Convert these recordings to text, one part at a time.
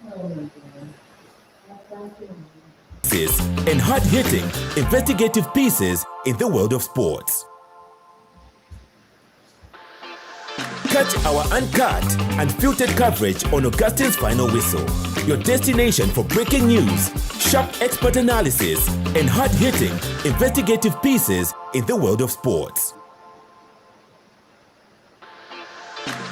And hard-hitting, investigative pieces in the world of sports. Catch our uncut, unfiltered coverage on Augustine's Final Whistle, your destination for breaking news, sharp expert analysis, and hard-hitting, investigative pieces in the world of sports.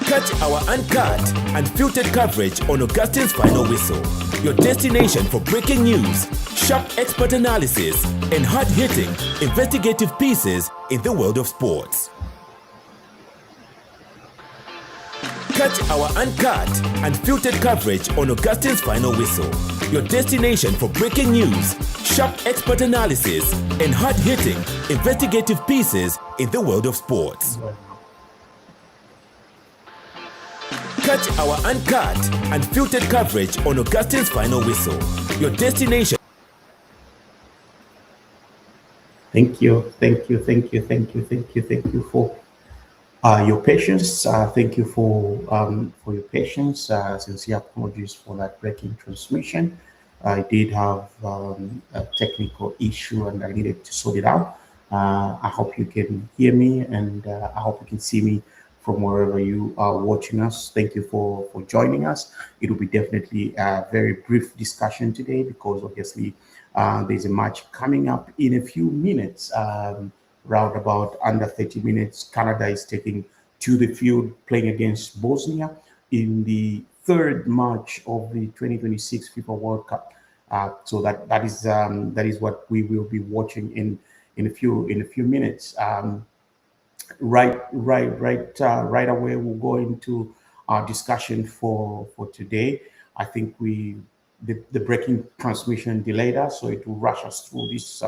Catch our uncut, unfiltered coverage on Augustine's Final Whistle, your destination for breaking news, sharp expert analysis, and hard-hitting, investigative pieces in the world of sports. Catch our uncut, unfiltered coverage on Augustine's Final Whistle, your destination for breaking news, sharp expert analysis, and hard-hitting, investigative pieces in the world of sports. Catch our uncut, unfiltered coverage on Augustine's Final Whistle, your destination. Thank you for your patience. Thank you for your patience. Sincere apologies for that breaking transmission. I did have a technical issue and I needed to sort it out. I hope you can hear me and I hope you can see me from wherever you are watching us. Thank you for joining us. It will be definitely a very brief discussion today because obviously there's a match coming up in a few minutes. Round about under 30 minutes, Canada is taking to the field playing against Bosnia in the third match of the 2026 FIFA World Cup. So that is what we will be watching in a few minutes. Right away, we'll go into our discussion for today. I think the breaking transmission delayed us, so it will rush us through this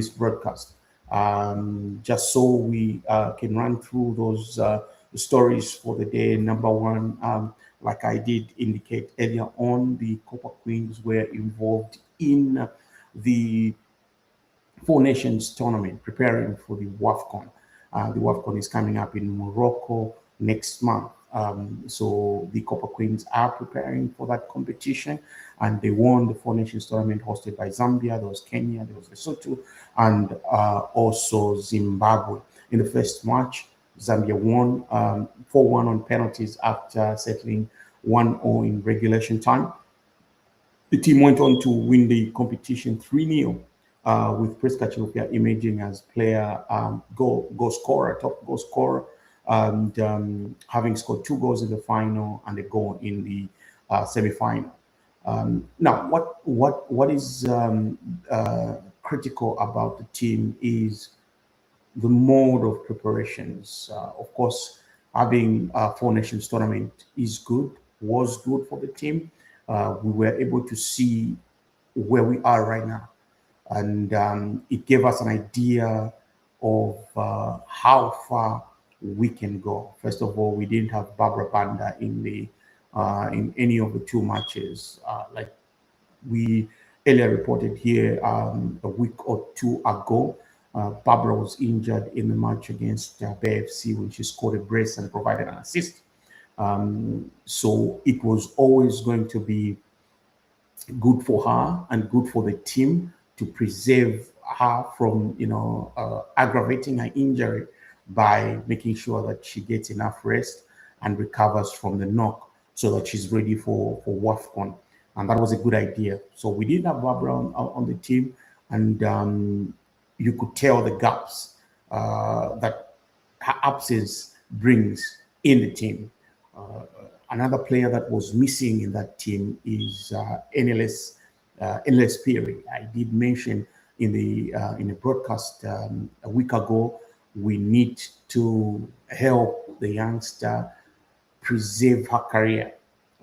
broadcast. Just so we can run through those stories for the day. Number one, like I did indicate earlier on, the Copper Queens were involved in the Four Nations tournament, preparing for the WAFCON. The WAFCON is coming up in Morocco next month. So the Copper Queens are preparing for that competition, and they won the Four Nations tournament hosted by Zambia. There was Kenya, there was Lesotho, and also Zimbabwe. In the first match, Zambia won 4-1 on penalties after settling 1-0 in regulation time. The team went on to win the competition 3-0. With Priska Chilufya emerging as player goal scorer, top goal scorer, and having scored 2 goals in the final and a goal in the semi-final. Now, what is critical about the team is the mode of preparations. Of course, having a Four Nations tournament was good for the team. We were able to see where we are right now. And it gave us an idea of how far we can go. First of all, we didn't have Barbara Banda in any of the 2 matches. Like we earlier reported here a week or 2 ago, Barbara was injured in the match against BFC when she scored a brace and provided an assist. So it was always going to be good for her and good for the team to preserve her from, aggravating her injury by making sure that she gets enough rest and recovers from the knock so that she's ready for WAFCON. And that was a good idea. So we did have Barbara on the team, and you could tell the gaps that her absence brings in the team. Another player that was missing in that team is Endless Peary. I did mention in the broadcast a week ago, we need to help the youngster preserve her career.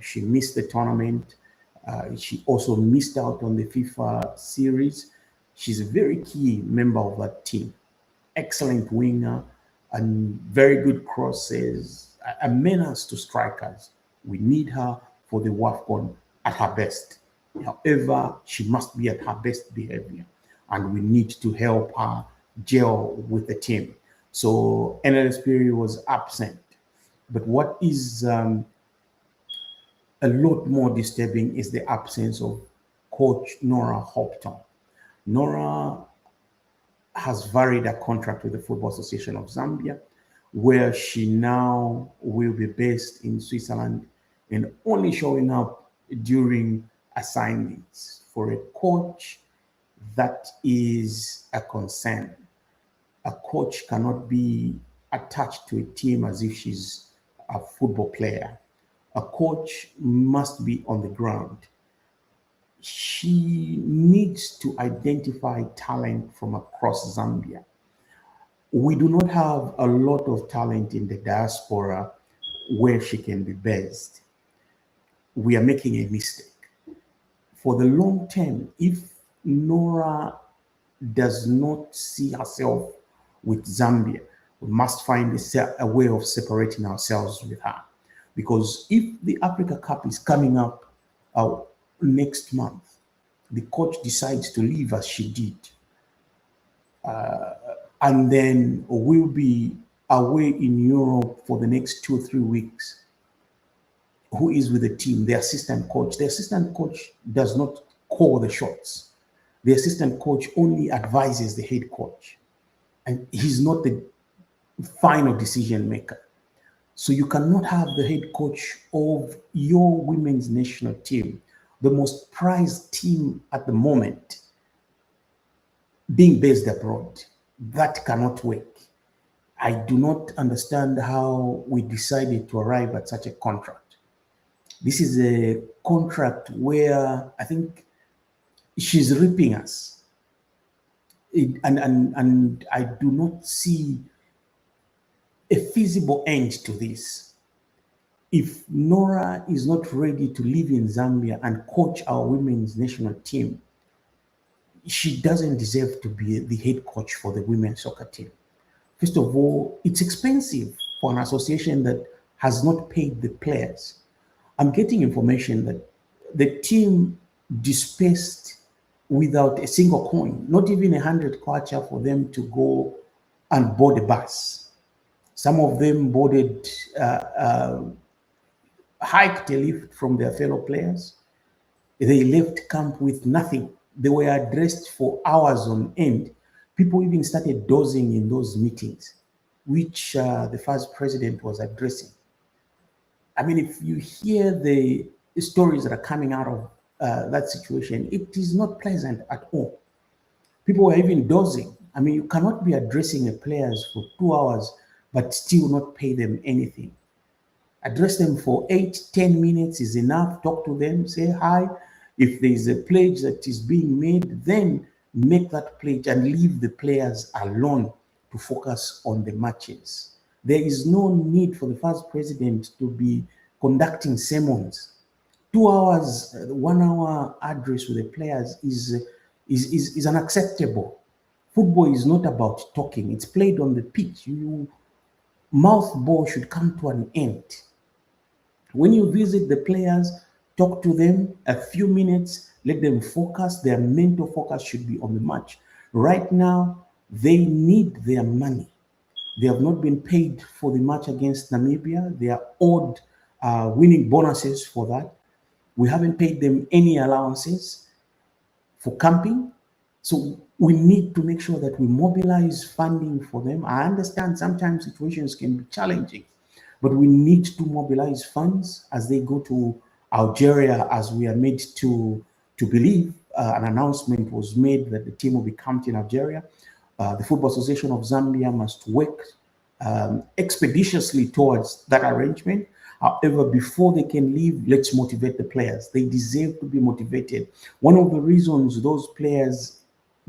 She missed the tournament. She also missed out on the FIFA series. She's a very key member of that team. Excellent winger and very good crosses, a menace to strikers. We need her for the WAFCON at her best. However, she must be at her best behavior, and we need to help her gel with the team. So NLS Perry was absent. But what is a lot more disturbing is the absence of coach Nora Hopton. Nora has varied a contract with the Football Association of Zambia, where she now will be based in Switzerland and only showing up during assignments. For a coach, that is a concern. A coach cannot be attached to a team as if she's a football player. A coach must be on the ground. She needs to identify talent from across Zambia. We do not have a lot of talent in the diaspora where she can be based. We are making a mistake. For the long term, if Nora does not see herself with Zambia, we must find a way of separating ourselves with her. Because if the Africa Cup is coming up next month, the coach decides to leave as she did, and then we'll be away in Europe for the next 2 or 3 weeks. Who is with the team? The assistant coach. The assistant coach does not call the shots. The assistant coach only advises the head coach, and he's not the final decision maker. So you cannot have the head coach of your women's national team, the most prized team at the moment, being based abroad. That cannot work. I do not understand how we decided to arrive at such a contract. This is a contract where I think she's ripping us. And I do not see a feasible end to this. If Nora is not ready to live in Zambia and coach our women's national team, she doesn't deserve to be the head coach for the women's soccer team. First of all, it's expensive for an association that has not paid the players. I'm getting information that the team dispersed without a single coin, not even 100 kwacha for them to go and board a bus. Some of them boarded, hiked a lift from their fellow players. They left camp with nothing. They were addressed for hours on end. People even started dozing in those meetings, which the first president was addressing. I mean, if you hear the stories that are coming out of that situation, it is not pleasant at all. People were even dozing. I mean, you cannot be addressing the players for 2 hours, but still not pay them anything. Address them for 8-10 minutes is enough. Talk to them, say hi. If there is a pledge that is being made, then make that pledge and leave the players alone to focus on the matches. There is no need for the first president to be conducting sermons. 2 hours, 1 hour address with the players is unacceptable. Football is not about talking. It's played on the pitch. Mouth ball should come to an end. When you visit the players, talk to them a few minutes, let them focus. Their mental focus should be on the match. Right now, they need their money. They have not been paid for the match against Namibia. They are owed winning bonuses for that. We haven't paid them any allowances for camping. So we need to make sure that we mobilize funding for them. I understand sometimes situations can be challenging, but we need to mobilize funds as they go to Algeria, as we are made to believe. An announcement was made that the team will be camped in Algeria. The Football Association of Zambia must work expeditiously towards that arrangement. However, before they can leave, let's motivate the players. They deserve to be motivated. One of the reasons those players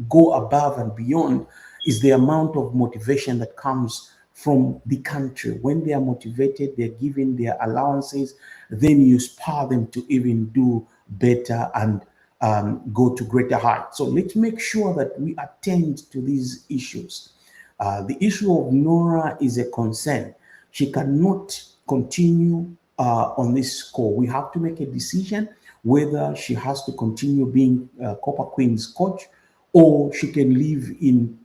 go above and beyond is the amount of motivation that comes from the country. When they are motivated, they're given their allowances, then you spur them to even do better and go to greater heights. So let's make sure that we attend to these issues. The issue of Nora is a concern. She cannot continue on this score. We have to make a decision whether she has to continue being Copper Queen's coach or she can live in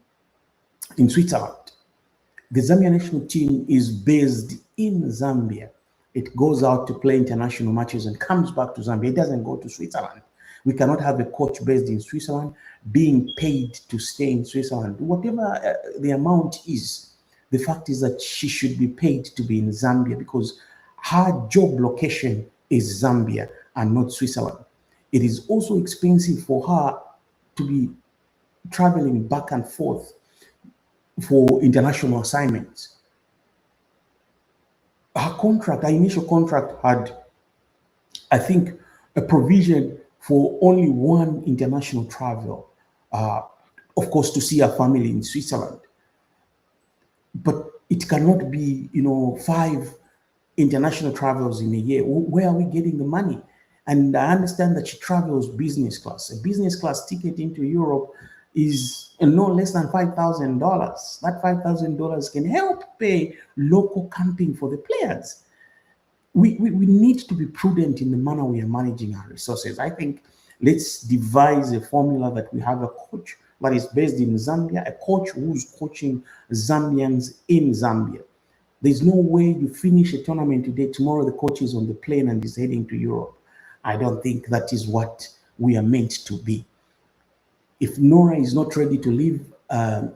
Switzerland. The Zambian national team is based in Zambia, It goes out to play international matches and comes back to Zambia. It doesn't go to Switzerland. We cannot have a coach based in Switzerland being paid to stay in Switzerland. Whatever the amount is, the fact is that she should be paid to be in Zambia because her job location is Zambia and not Switzerland. It is also expensive for her to be traveling back and forth for international assignments. Her initial contract had, I think, a provision for only one international travel, of course, to see her family in Switzerland. But it cannot be, 5 international travels in a year. Where are we getting the money? And I understand that she travels business class. A business class ticket into Europe is no less than $5,000. That $5,000 can help pay local camping for the players. We need to be prudent in the manner we are managing our resources. I think let's devise a formula that we have a coach that is based in Zambia, a coach who's coaching Zambians in Zambia. There's no way you finish a tournament today, tomorrow the coach is on the plane and is heading to Europe. I don't think that is what we are meant to be. If Nora is not ready to live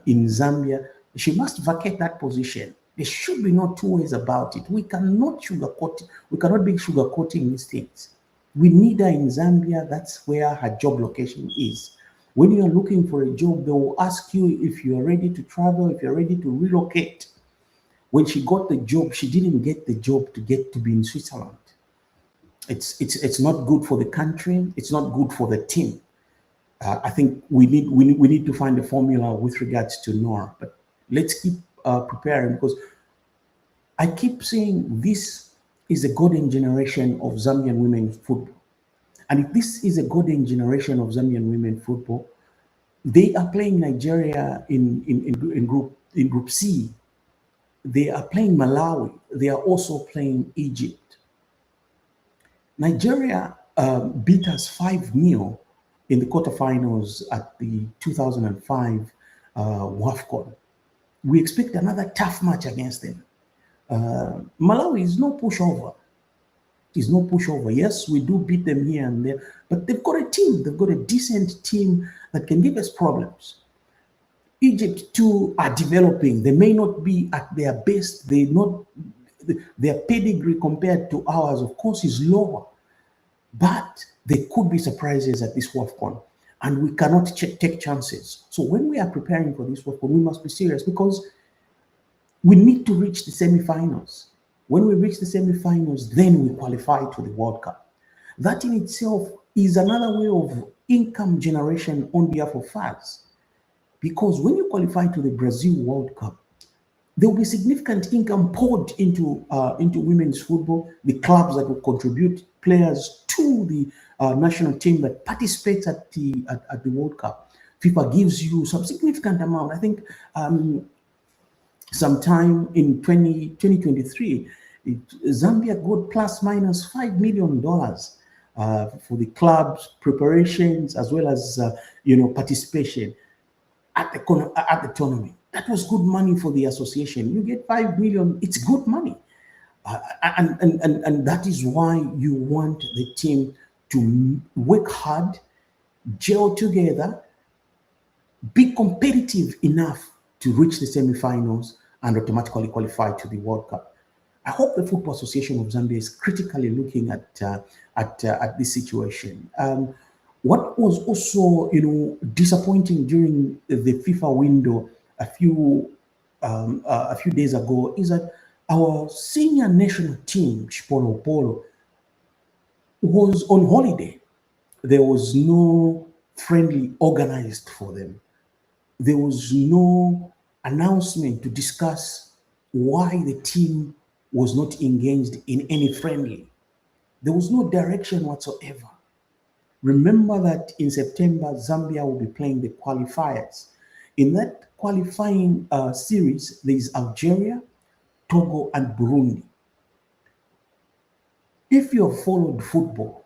in Zambia, she must vacate that position. There should be no two ways about it. We cannot sugarcoat it. We cannot be sugarcoating these things. We need her in Zambia. That's where her job location is. When you're looking for a job, they will ask you if you're ready to travel, if you're ready to relocate. When she got the job, she didn't get the job to get to be in Switzerland. It's not good for the country. It's not good for the team. I think we need to find a formula with regards to Nora. But let's keep preparing, because I keep saying this is a golden generation of Zambian women football. And if this is a golden generation of Zambian women football, they are playing Nigeria in Group C. They are playing Malawi. They are also playing Egypt. Nigeria beat us 5-0 in the quarterfinals at the 2005 WAFCON. We expect another tough match against them. Malawi is no pushover. It's no pushover. Yes, we do beat them here and there, but they've got a team. They've got a decent team that can give us problems. Egypt too are developing. They may not be at their best. Their pedigree compared to ours, of course, is lower. But there could be surprises at this WAFCON, and we cannot take chances. So when we are preparing for this WAFCON, we must be serious, because we need to reach the semifinals. When we reach the semifinals, then we qualify to the World Cup. That in itself is another way of income generation on behalf of us. Because when you qualify to the Brazil World Cup, there will be significant income poured into women's football, the clubs that will contribute players to the national team that participates at the World Cup. FIFA gives you some significant amount. I think sometime in 2023, Zambia got plus minus $5 million for the club's preparations, as well as participation at the tournament. That was good money for the association. You get 5 million, it's good money. And that is why you want the team to work hard, gel together, be competitive enough to reach the semifinals and automatically qualify to the World Cup. I hope the Football Association of Zambia is critically looking at this situation. What was also, disappointing during the FIFA window a few days ago is that our senior national team, Chipolo Polo, was on holiday. There was no friendly organized for them. There was no announcement to discuss why the team was not engaged in any friendly. There was no direction whatsoever. Remember that in September, Zambia will be playing the qualifiers. In that qualifying series, there is Algeria, Togo, and Burundi. If you have followed football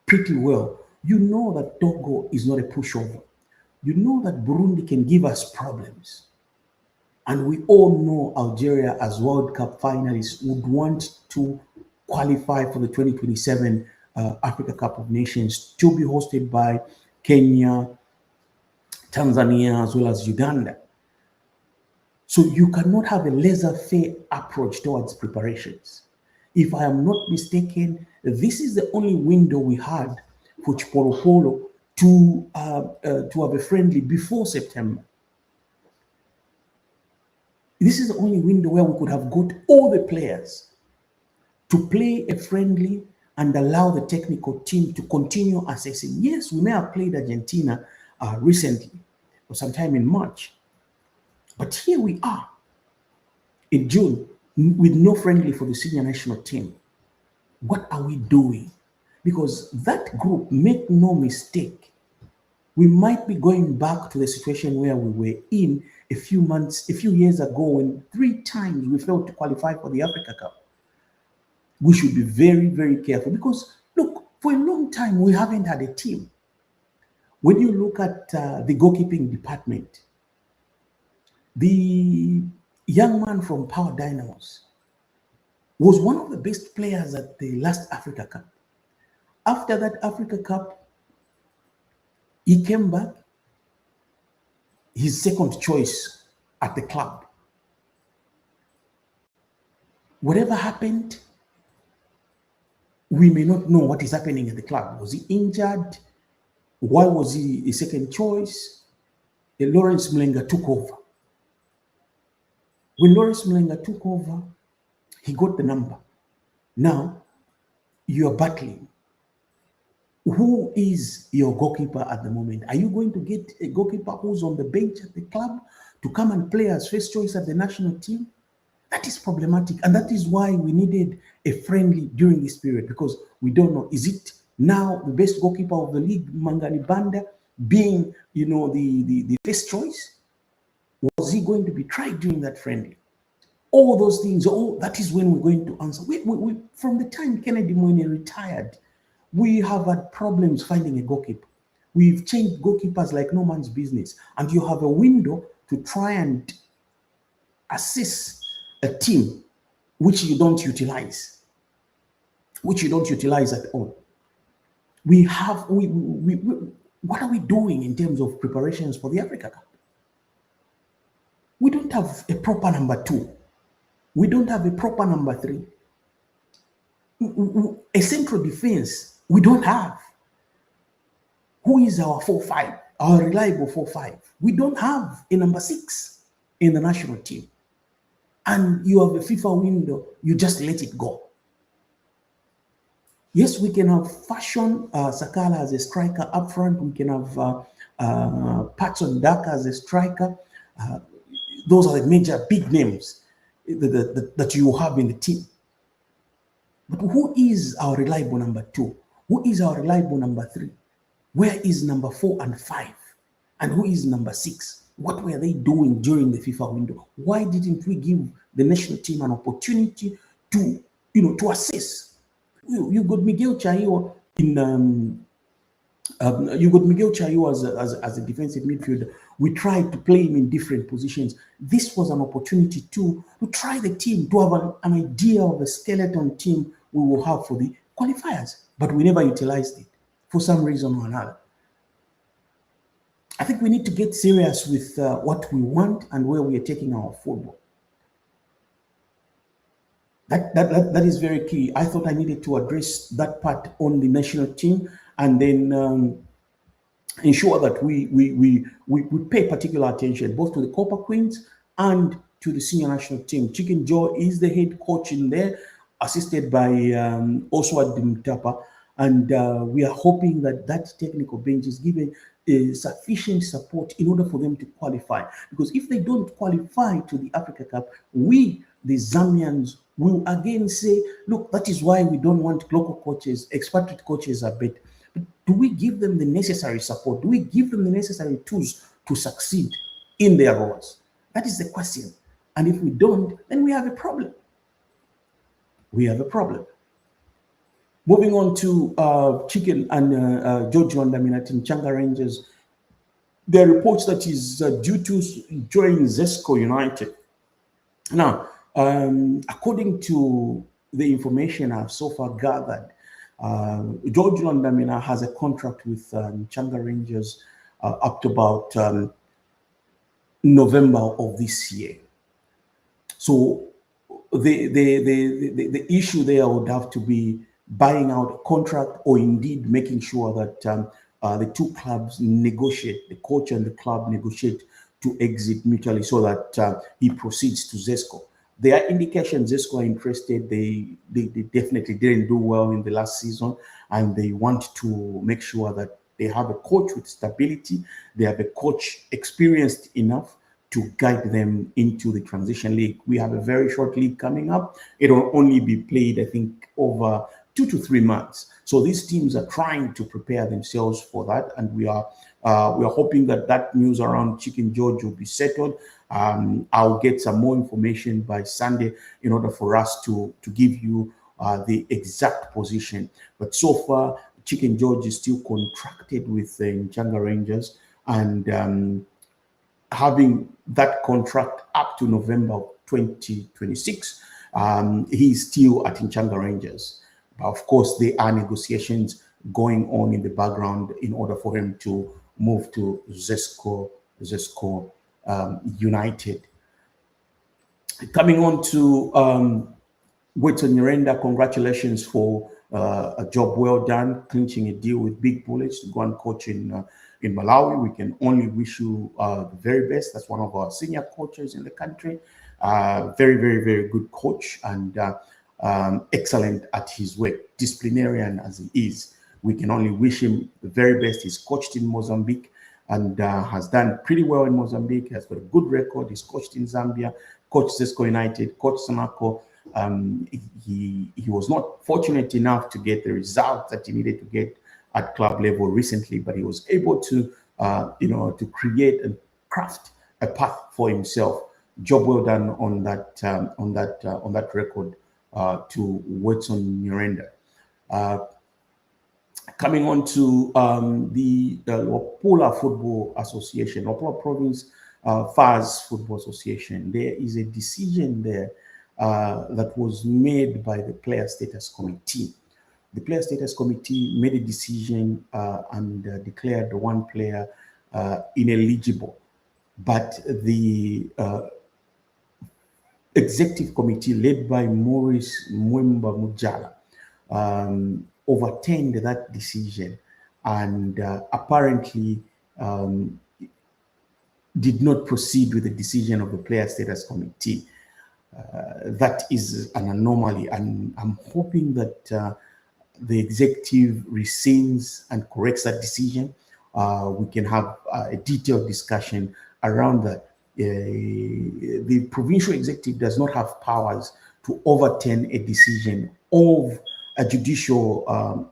pretty well, you know that Togo is not a pushover. You know that Burundi can give us problems. And we all know Algeria, as World Cup finalists, would want to qualify for the 2027 Africa Cup of Nations, to be hosted by Kenya, Tanzania, as well as Uganda. So you cannot have a laissez-faire approach towards preparations. If I am not mistaken, this is the only window we had for Chipolopolo to have a friendly before September. This is the only window where we could have got all the players to play a friendly and allow the technical team to continue assessing. Yes, we may have played Argentina recently or sometime in March, but here we are in June with no friendly for the senior national team. What are we doing? Because that group, make no mistake, we might be going back to the situation where we were in a few years ago, when 3 times we failed to qualify for the Africa Cup. We should be very, very careful, because look, for a long time we haven't had a team. When you look at the goalkeeping department, the young man from Power Dynamos was one of the best players at the last Africa Cup. After that Africa Cup, he came back, his second choice at the club. Whatever happened, we may not know what is happening at the club. Was he injured? Why was he a second choice? Lawrence Mlenga took over. When Lawrence Mlenga took over, he got the number. Now, you are battling. Who is your goalkeeper at the moment? Are you going to get a goalkeeper who's on the bench at the club to come and play as first choice at the national team? That is problematic. And that is why we needed a friendly during this period, because we don't know. Is it now the best goalkeeper of the league, Mangani Banda, being, the first choice? Was he going to be tried during that friendly? All those things, that is when we're going to answer. We from the time Kennedy Moine retired, we have had problems finding a goalkeeper. We've changed goalkeepers like no man's business. And you have a window to try and assess a team which you don't utilize, at all. What are we doing in terms of preparations for the Africa Cup? We don't have a proper number 2. We don't have a proper number 3. A central defense, we don't have. Who is our 4-5, our reliable 4-5? We don't have a number 6 in the national team. And you have a FIFA window, you just let it go. Yes, we can have Fashion Sakala as a striker up front. We can have Patson Daka as a striker. Those are the major big names that you have in the team. But who is our reliable number 2? Who is our reliable number 3? Where is number 4 and 5? And who is number 6? What were they doing during the FIFA window? Why didn't we give the national team an opportunity to assess? You got Miguel Chayo as a defensive midfielder. We tried to play him in different positions. This was an opportunity to try the team, to have an idea of a skeleton team we will have for the qualifiers. But we never utilized it for some reason or another. I think we need to get serious with what we want and where we are taking our football. That is very key. I thought I needed to address that part on the national team, and then ensure that we pay particular attention both to the Copper Queens and to the senior national team. Chicken Joe is the head coach in there, assisted by Oswald Dimtapa, and we are hoping that technical bench is given sufficient support in order for them to qualify. Because if they don't qualify to the Africa Cup, we, the Zambians, will again say, look, that is why we don't want local coaches, expatriate coaches are better. But do we give them the necessary support? Do we give them the necessary tools to succeed in their roles? That is the question. And if we don't, then we have a problem. We have a problem. Moving on to Chicken and George Wandaminati in Changa Rangers. There are reports that he's due to join Zesco United. Now, according to the information I've so far gathered, George Londamina has a contract with Changa Rangers up to about November of this year. So the issue there would have to be buying out a contract, or indeed making sure that the two clubs negotiate, the coach and the club negotiate to exit mutually, so that he proceeds to Zesco. There are indications Zesco are interested. They definitely didn't do well in the last season, and they want to make sure that they have a coach with stability. They have a coach experienced enough to guide them into the transition league. We have a very short league coming up. It will only be played, I think, over 2 to 3 months. So these teams are trying to prepare themselves for that, and we are hoping that that news around Chicken George will be settled. I'll get some more information by Sunday in order for us to give you the exact position. But so far, Chicken George is still contracted with the Changa Rangers, and having that contract up to November 2026, he's still at Nchanga Rangers. But of course, there are negotiations going on in the background in order for him to move to Zesco United. Coming on to Wetson Nyirenda, congratulations for a job well done, clinching a deal with Big Bullets to go and coach in Malawi. We can only wish you the very best. That's one of our senior coaches in the country. Very, very, very good coach, and excellent at his work, disciplinarian as he is. We can only wish him the very best. He's coached in Mozambique and has done pretty well in Mozambique. He has got a good record. He's coached in Zambia, coached Zesco United, coached Sanaco. He was not fortunate enough to get the results that he needed to get at club level recently, but he was able to, to create and craft a path for himself. Job well done on that record to Wetson Nyirenda. Coming on to the Wapula Football Association, Wapula Province FAS Football Association. There is a decision there that was made by the Player Status Committee. The Player Status Committee made a decision and declared one player ineligible, but the executive committee, led by Maurice Mwemba Mujala, overturned that decision and apparently did not proceed with the decision of the Player Status Committee. That is an anomaly, and I'm hoping that the executive rescinds and corrects that decision. We can have a detailed discussion around that. The provincial executive does not have powers to overturn a decision of a judicial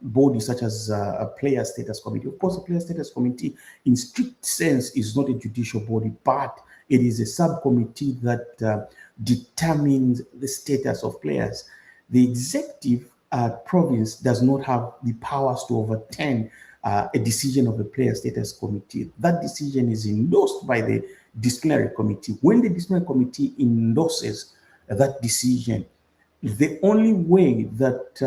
body such as a Player Status Committee. Of course, a Player Status Committee in strict sense is not a judicial body, but it is a subcommittee that determines the status of players. The executive province does not have the powers to overturn a decision of the Player Status Committee. That decision is endorsed by the disciplinary committee. When the disciplinary committee endorses that decision, the only way that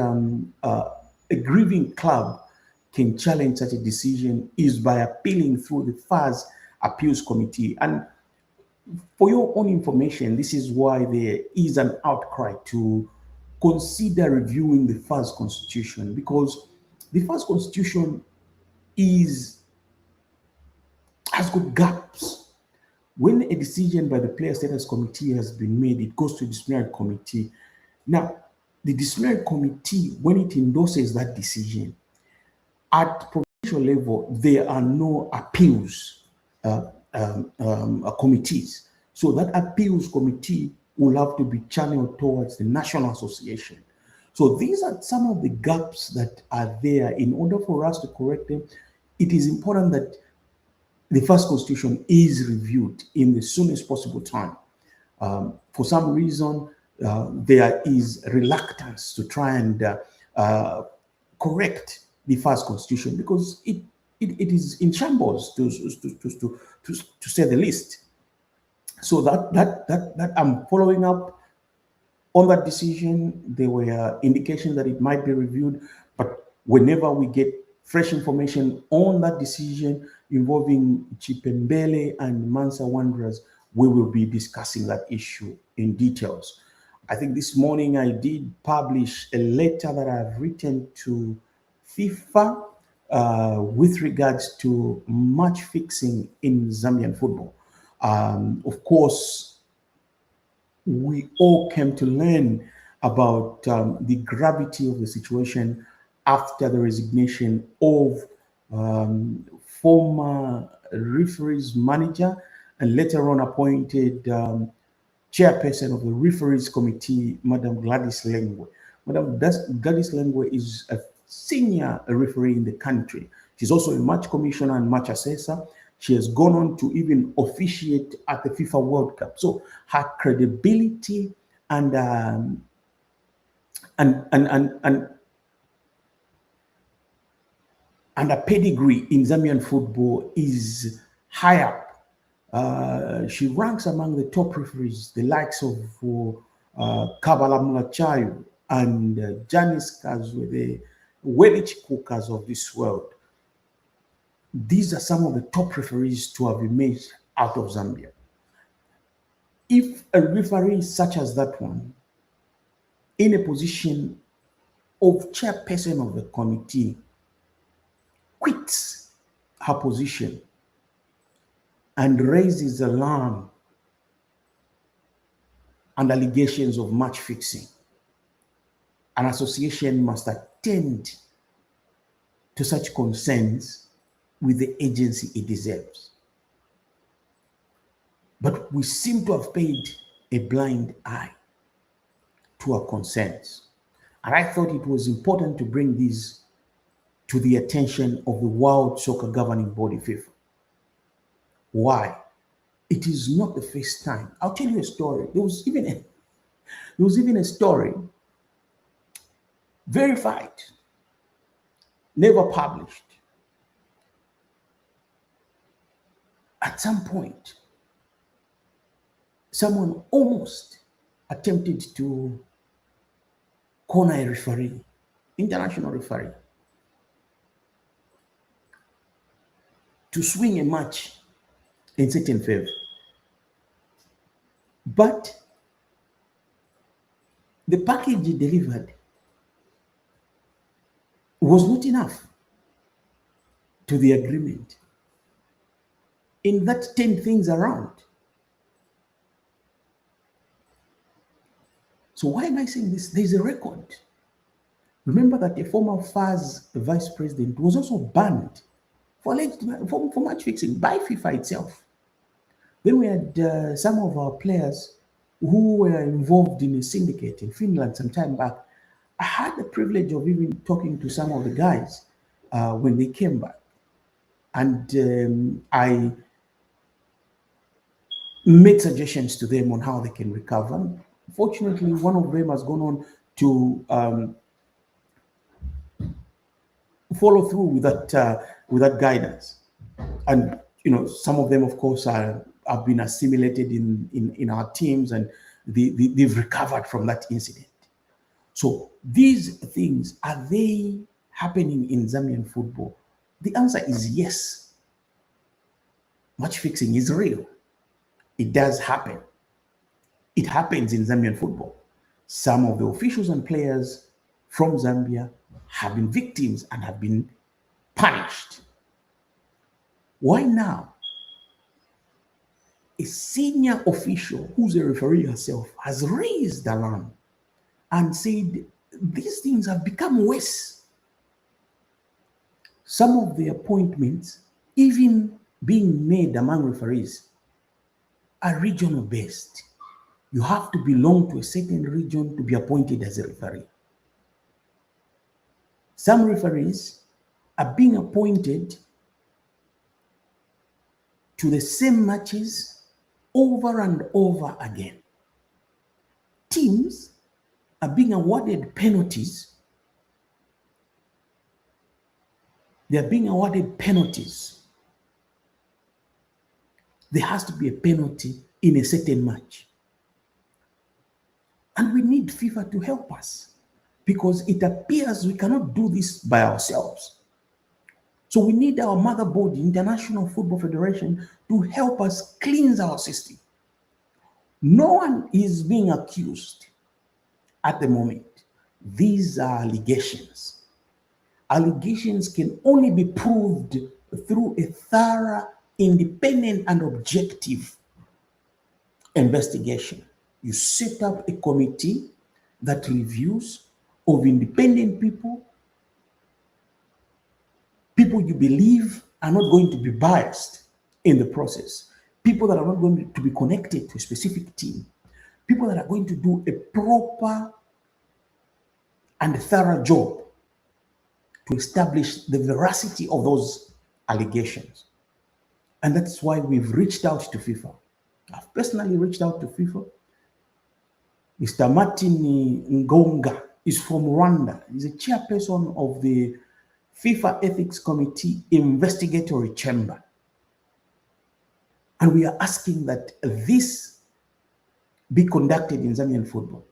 a grieving club can challenge such a decision is by appealing through the FAS Appeals Committee. And for your own information, this is why there is an outcry to consider reviewing the FAS Constitution, because the FAS Constitution has got gaps. When a decision by the Player Status Committee has been made, it goes to the disciplinary committee. Now, the disciplinary committee, when it endorses that decision, at provincial level, there are no appeals committees. So that appeals committee will have to be channeled towards the National Association. So these are some of the gaps that are there. In order for us to correct them, it is important that the FAS Constitution is reviewed in the soonest possible time. For some reason, there is reluctance to try and correct the FAS Constitution because it is in shambles, to say the least. So that I'm following up On that decision, there were indications that it might be reviewed, but whenever we get fresh information on that decision involving Chipembele and Mansa Wanderers, we will be discussing that issue in details. I think this morning I did publish a letter that I've written to FIFA with regards to match fixing in Zambian football. Of course, we all came to learn about the gravity of the situation after the resignation of former referees manager and later on appointed chairperson of the referees committee, Madam Gladys Lengwe. Madam Gladys Lengwe is a senior referee in the country. She's also a match commissioner and match assessor. She has gone on to even officiate at the FIFA World Cup. So her credibility and a pedigree in Zambian football is high up. She ranks among the top referees, the likes of Kabala Mulachayu and Janice Kazwe, the Welich cookers of this world. These are some of the top referees to have emerged out of Zambia. If a referee such as that one, in a position of chairperson of the committee, quits her position and raises alarm and allegations of match fixing, an association must attend to such concerns with the agency it deserves. But we seem to have paid a blind eye to our concerns. And I thought it was important to bring these to the attention of the World Soccer Governing Body, FIFA. Why? It is not the first time. I'll tell you a story. There was even a story, verified, never published. At some point, someone almost attempted to corner a referee, international referee, to swing a match in certain favor. But the package he delivered was not enough to the agreement. In that 10 things around. So why am I saying this? There's a record. Remember that a former FAS vice president was also banned for match fixing by FIFA itself. Then we had some of our players who were involved in a syndicate in Finland some time back. I had the privilege of even talking to some of the guys when they came back. And I made suggestions to them on how they can recover. Fortunately, one of them has gone on to follow through with that guidance. And some of them, of course, have been assimilated in our teams, and they've recovered from that incident. So these things, are they happening in Zambian football? The answer is yes. Match fixing is real. It does happen. It happens in Zambian football. Some of the officials and players from Zambia have been victims and have been punished. Why now? A senior official who's a referee herself has raised alarm and said these things have become worse. Some of the appointments, even being made among referees, are regional based. You have to belong to a certain region to be appointed as a referee. Some referees are being appointed to the same matches over and over again. Teams are being awarded penalties. They are being awarded penalties. There has to be a penalty in a certain match. And we need FIFA to help us because it appears we cannot do this by ourselves. So we need our mother body, International Football Federation, to help us cleanse our system. No one is being accused at the moment. These are allegations. Allegations can only be proved through a thorough, independent, and objective investigation. You set up a committee that reviews of independent people you believe are not going to be biased in the process, people that are not going to be connected to a specific team, people that are going to do a proper and thorough job to establish the veracity of those allegations. And that's why we've reached out to FIFA. I've personally reached out to FIFA. Mr. Martin Ngonga is from Rwanda. He's a chairperson of the FIFA Ethics Committee Investigatory Chamber. And we are asking that this be conducted in Zambian football.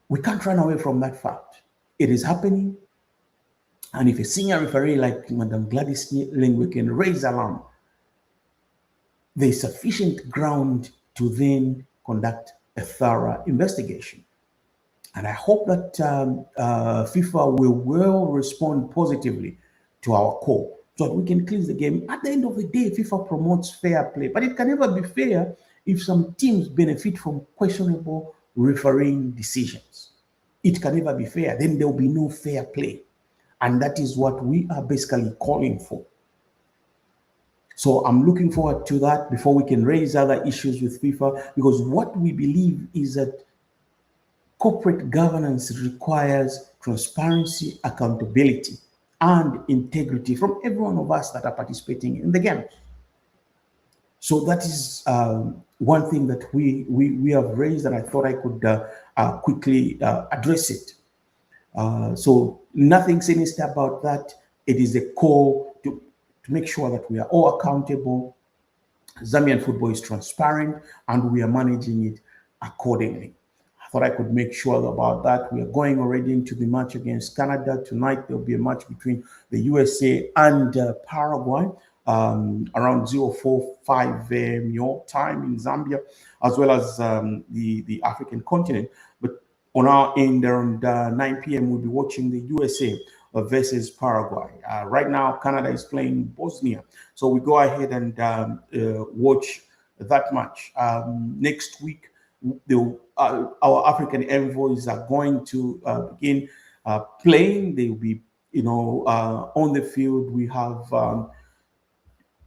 We can't run away from that fact. It is happening. And if a senior referee like Madam Gladys Lengwe can raise alarm, there is sufficient ground to then conduct a thorough investigation. And I hope that FIFA will well respond positively to our call so that we can cleanse the game. At the end of the day, FIFA promotes fair play, but it can never be fair if some teams benefit from questionable refereeing decisions. It can never be fair. Then there will be no fair play. And that is what we are basically calling for. So I'm looking forward to that before we can raise other issues with FIFA, because what we believe is that corporate governance requires transparency, accountability, and integrity from every one of us that are participating in the game. So that is one thing that we have raised, and I thought I could quickly address it. So nothing sinister about that. It is a call to make sure that we are all accountable. Zambian football is transparent, and we are managing it accordingly. I thought I could make sure about that. We are going already into the match against Canada. Tonight, there'll be a match between the USA and Paraguay around 04:05 a.m. your time in Zambia, as well as the African continent. But on our end, around 9 p.m., we'll be watching the USA versus Paraguay. Right now, Canada is playing Bosnia. So we go ahead and watch that match. Next week, our African envoys are going to begin playing. They will be, on the field. We have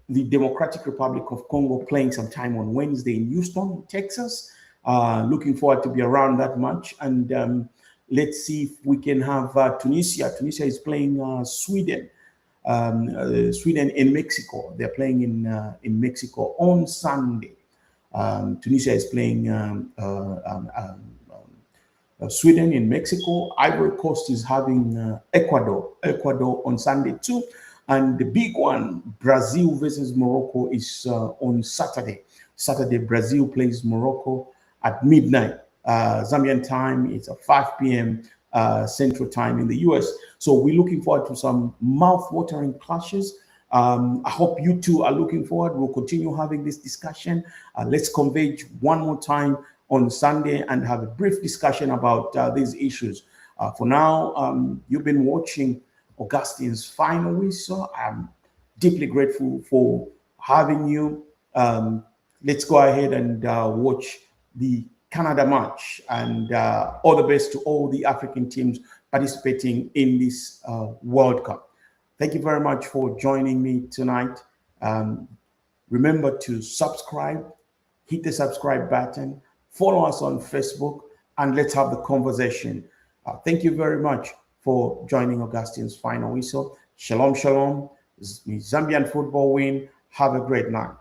the Democratic Republic of Congo playing sometime on Wednesday in Houston, Texas. Looking forward to be around that match. And let's see if we can have Tunisia. Tunisia is playing Sweden. Sweden in Mexico. They're playing in Mexico on Sunday. Tunisia is playing Sweden in Mexico. Ivory Coast is having Ecuador on Sunday too. And the big one, Brazil versus Morocco, is on Saturday. Saturday, Brazil plays Morocco at midnight. Zambian time, it's at 5 p.m. Central time in the US. So we're looking forward to some mouth-watering clashes. I hope you two are looking forward. We'll continue having this discussion. Let's converge one more time on Sunday and have a brief discussion about these issues. For now, you've been watching Augustine's Final Whistle. I'm deeply grateful for having you. Let's go ahead and watch the Canada match, and all the best to all the African teams participating in this World Cup. Thank you very much for joining me tonight. Remember to subscribe, hit the subscribe button, follow us on Facebook, and let's have the conversation. Thank you very much for joining Augustine's Final Whistle. Shalom, shalom. Zambian football win. Have a great night.